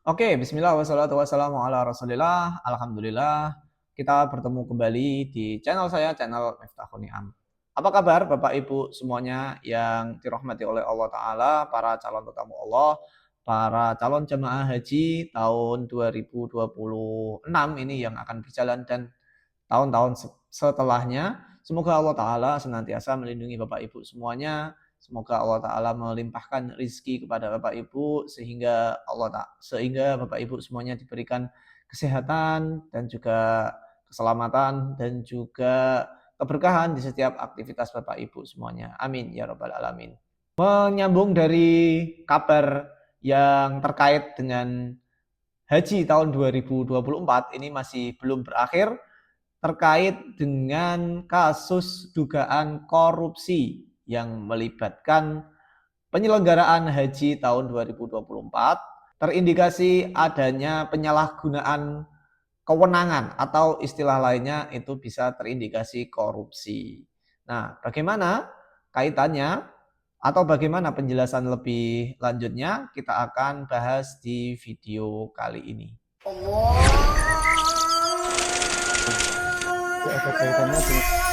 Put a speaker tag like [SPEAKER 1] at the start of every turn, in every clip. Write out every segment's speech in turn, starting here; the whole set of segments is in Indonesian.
[SPEAKER 1] Oke, bismillah wassalatu wassalamu ala Rasulillah. Alhamdulillah, kita bertemu kembali di channel saya, channel Miftahul Ni'am. Apa kabar Bapak Ibu semuanya yang dirahmati oleh Allah Ta'ala, para calon tetamu Allah, para calon jemaah haji tahun 2026 ini yang akan berjalan dan tahun-tahun setelahnya. Semoga Allah Ta'ala senantiasa melindungi Bapak Ibu semuanya. Semoga Allah Ta'ala melimpahkan rizki kepada Bapak Ibu sehingga Bapak Ibu semuanya diberikan kesehatan dan juga keselamatan dan juga keberkahan di setiap aktivitas Bapak Ibu semuanya. Amin ya rabbal alamin. Menyambung dari kabar yang terkait dengan haji tahun 2024 ini masih belum berakhir terkait dengan kasus dugaan korupsi yang melibatkan penyelenggaraan haji tahun 2024, terindikasi adanya penyalahgunaan kewenangan atau istilah lainnya itu bisa terindikasi korupsi. Nah, bagaimana kaitannya atau bagaimana penjelasan lebih lanjutnya kita akan bahas di video kali ini.
[SPEAKER 2] Ada kaitannya dengan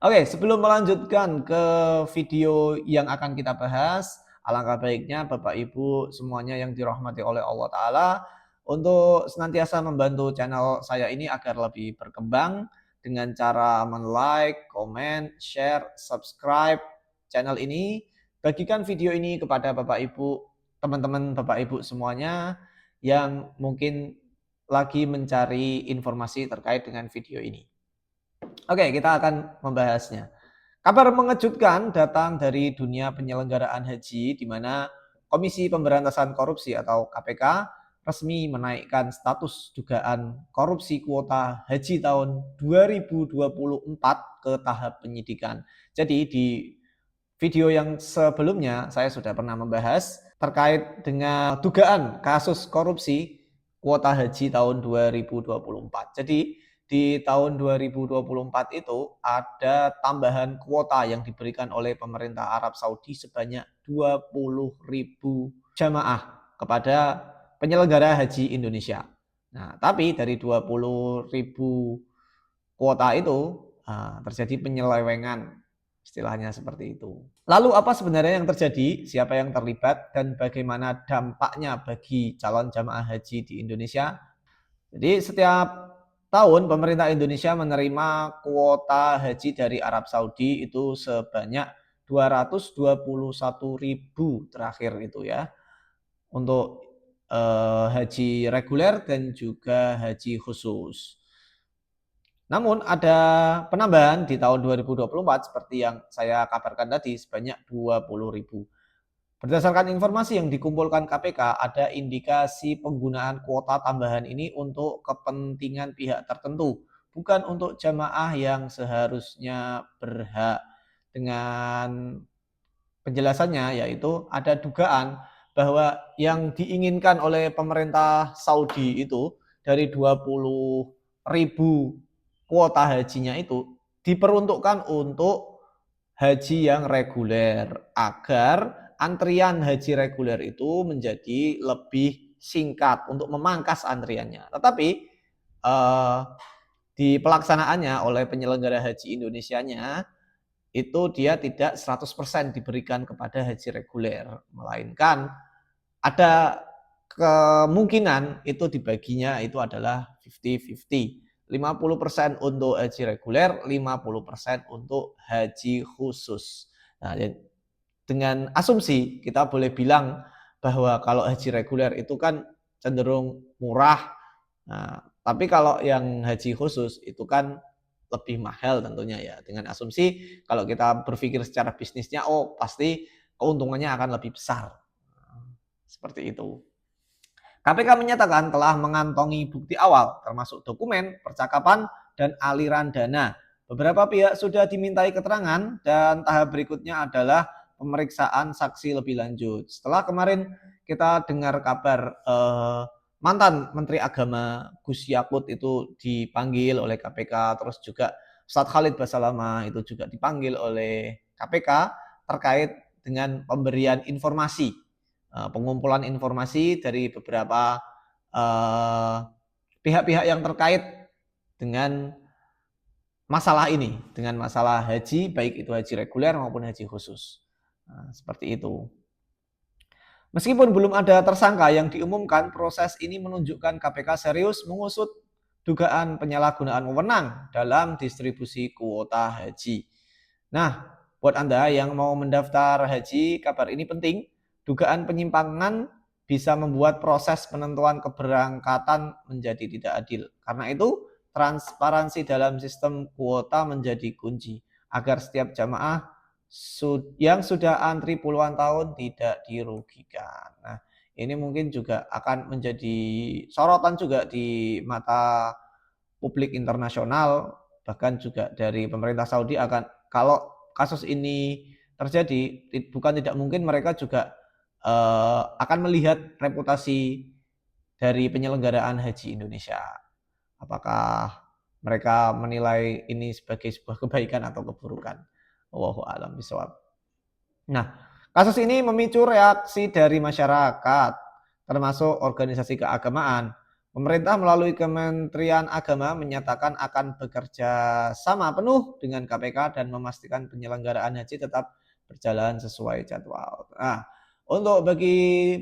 [SPEAKER 1] Oke, sebelum melanjutkan ke video yang akan kita bahas, alangkah baiknya Bapak Ibu semuanya yang dirahmati oleh Allah Ta'ala untuk senantiasa membantu channel saya ini agar lebih berkembang dengan cara men-like, komen, share, subscribe channel ini. Bagikan video ini kepada Bapak Ibu, teman-teman Bapak Ibu semuanya yang mungkin lagi mencari informasi terkait dengan video ini. Oke, kita akan membahasnya. Kabar mengejutkan datang dari dunia penyelenggaraan haji di mana Komisi Pemberantasan Korupsi atau KPK resmi menaikkan status dugaan korupsi kuota haji tahun 2024 ke tahap penyidikan. Jadi di video yang sebelumnya saya sudah pernah membahas terkait dengan dugaan kasus korupsi kuota haji tahun 2024. Jadi di tahun 2024 itu ada tambahan kuota yang diberikan oleh pemerintah Arab Saudi sebanyak 20.000 jamaah kepada penyelenggara haji Indonesia. Nah, tapi dari 20.000 kuota itu terjadi penyelewengan, istilahnya seperti itu. Lalu apa sebenarnya yang terjadi, siapa yang terlibat, dan bagaimana dampaknya bagi calon jamaah haji di Indonesia? Jadi setiap tahun pemerintah Indonesia menerima kuota haji dari Arab Saudi itu sebanyak 221.000 terakhir itu ya. Untuk haji reguler dan juga haji khusus. Namun ada penambahan di tahun 2024 seperti yang saya kabarkan tadi sebanyak 20.000. Berdasarkan informasi yang dikumpulkan KPK, ada indikasi penggunaan kuota tambahan ini untuk kepentingan pihak tertentu, bukan untuk jamaah yang seharusnya berhak. Dengan penjelasannya yaitu ada dugaan bahwa yang diinginkan oleh pemerintah Saudi itu dari 20.000 kuota hajinya itu diperuntukkan untuk haji yang reguler agar antrian haji reguler itu menjadi lebih singkat untuk memangkas antriannya. Tetapi di pelaksanaannya oleh penyelenggara haji Indonesianya itu dia tidak 100% diberikan kepada haji reguler, melainkan ada kemungkinan itu dibaginya itu adalah 50-50. 50% untuk haji reguler, 50% untuk haji khusus. Nah, dengan asumsi kita boleh bilang bahwa kalau haji reguler itu kan cenderung murah. Nah, tapi kalau yang haji khusus itu kan lebih mahal tentunya ya. Dengan asumsi kalau kita berpikir secara bisnisnya, oh pasti keuntungannya akan lebih besar. Seperti itu. KPK menyatakan telah mengantongi bukti awal termasuk dokumen, percakapan, dan aliran dana. Beberapa pihak sudah dimintai keterangan dan tahap berikutnya adalah pemeriksaan saksi lebih lanjut. Setelah kemarin kita dengar kabar mantan Menteri Agama Gus Yakut itu dipanggil oleh KPK, terus juga Ustadz Khalid Basalamah itu juga dipanggil oleh KPK terkait dengan pemberian informasi, pengumpulan informasi dari beberapa pihak-pihak yang terkait dengan masalah ini, dengan masalah haji, baik itu haji reguler maupun haji khusus. Nah, seperti itu. Meskipun belum ada tersangka yang diumumkan, proses ini menunjukkan KPK serius mengusut dugaan penyalahgunaan wewenang dalam distribusi kuota haji. Nah, buat Anda yang mau mendaftar haji, kabar ini penting. Dugaan penyimpangan bisa membuat proses penentuan keberangkatan menjadi tidak adil. Karena itu, transparansi dalam sistem kuota menjadi kunci agar setiap jamaah yang sudah antri puluhan tahun tidak dirugikan. Nah, ini mungkin juga akan menjadi sorotan juga di mata publik internasional, bahkan juga dari pemerintah Saudi akan, kalau kasus ini terjadi, bukan tidak mungkin mereka juga akan melihat reputasi dari penyelenggaraan haji Indonesia. Apakah mereka menilai ini sebagai sebuah kebaikan atau keburukan? Wallahu a'lam bishawab. Nah, kasus ini memicu reaksi dari masyarakat, termasuk organisasi keagamaan. Pemerintah melalui Kementerian Agama menyatakan akan bekerja sama penuh dengan KPK dan memastikan penyelenggaraan haji tetap berjalan sesuai jadwal. Nah, untuk bagi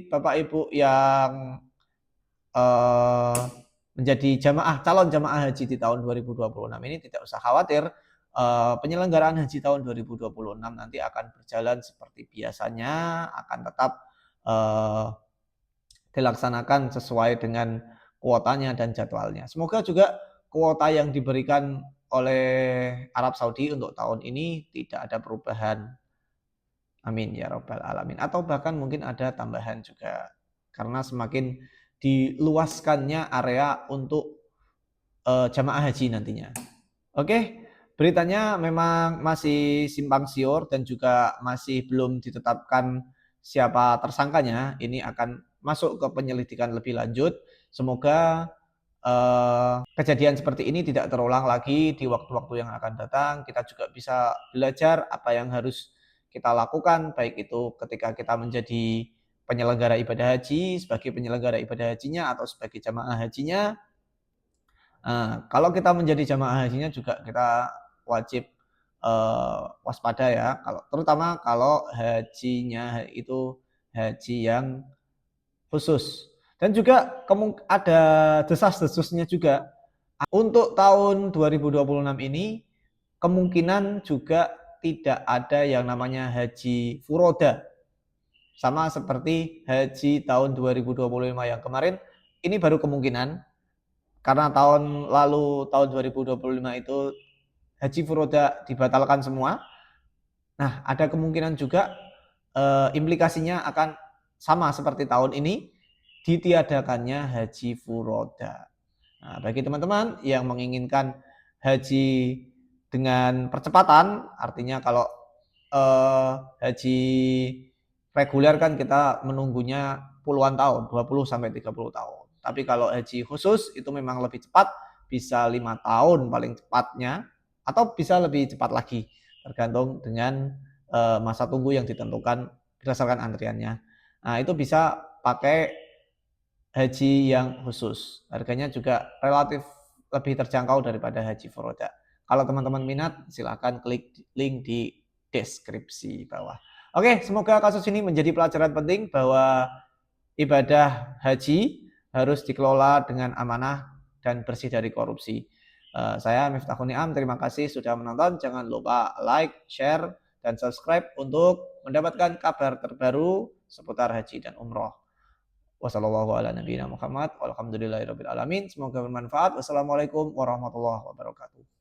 [SPEAKER 1] Bapak Ibu yang menjadi calon jamaah haji di tahun 2026 ini tidak usah khawatir, penyelenggaraan haji tahun 2026 nanti akan berjalan seperti biasanya, akan tetap dilaksanakan sesuai dengan kuotanya dan jadwalnya. Semoga juga kuota yang diberikan oleh Arab Saudi untuk tahun ini tidak ada perubahan. Amin ya rabbal alamin. Atau bahkan mungkin ada tambahan juga, karena semakin diluaskannya area untuk jamaah haji nantinya. Oke, beritanya memang masih simpang siur dan juga masih belum ditetapkan siapa tersangkanya. Ini akan masuk ke penyelidikan lebih lanjut. Semoga kejadian seperti ini tidak terulang lagi di waktu-waktu yang akan datang. Kita juga bisa belajar apa yang harus kita lakukan, baik itu ketika kita menjadi penyelenggara ibadah haji, sebagai penyelenggara ibadah hajinya atau sebagai jamaah hajinya. Kalau kita menjadi jamaah hajinya juga kita wajib waspada ya, terutama kalau hajinya itu haji yang khusus. Dan juga ada desas-desusnya juga. Untuk tahun 2026 ini kemungkinan juga tidak ada yang namanya haji furoda. Sama seperti haji tahun 2025 yang kemarin, ini baru kemungkinan. Karena tahun lalu, tahun 2025 itu haji furoda dibatalkan semua. Nah, ada kemungkinan juga implikasinya akan sama seperti tahun ini, ditiadakannya haji furoda. Nah, bagi teman-teman yang menginginkan haji dengan percepatan, artinya kalau haji reguler kan kita menunggunya puluhan tahun, 20 sampai 30 tahun. Tapi kalau haji khusus itu memang lebih cepat, bisa 5 tahun paling cepatnya, atau bisa lebih cepat lagi, tergantung dengan masa tunggu yang ditentukan berdasarkan antriannya. Nah, itu bisa pakai haji yang khusus. Harganya juga relatif lebih terjangkau daripada haji furoda. Kalau teman-teman minat, silakan klik link di deskripsi bawah. Oke, semoga kasus ini menjadi pelajaran penting bahwa ibadah haji harus dikelola dengan amanah dan bersih dari korupsi. Saya Miftahul Niam, terima kasih sudah menonton. Jangan lupa like, share, dan subscribe untuk mendapatkan kabar terbaru seputar haji dan umroh. Wassalamualaikum warahmatullahi wabarakatuh. Semoga bermanfaat. Wassalamualaikum warahmatullahi wabarakatuh.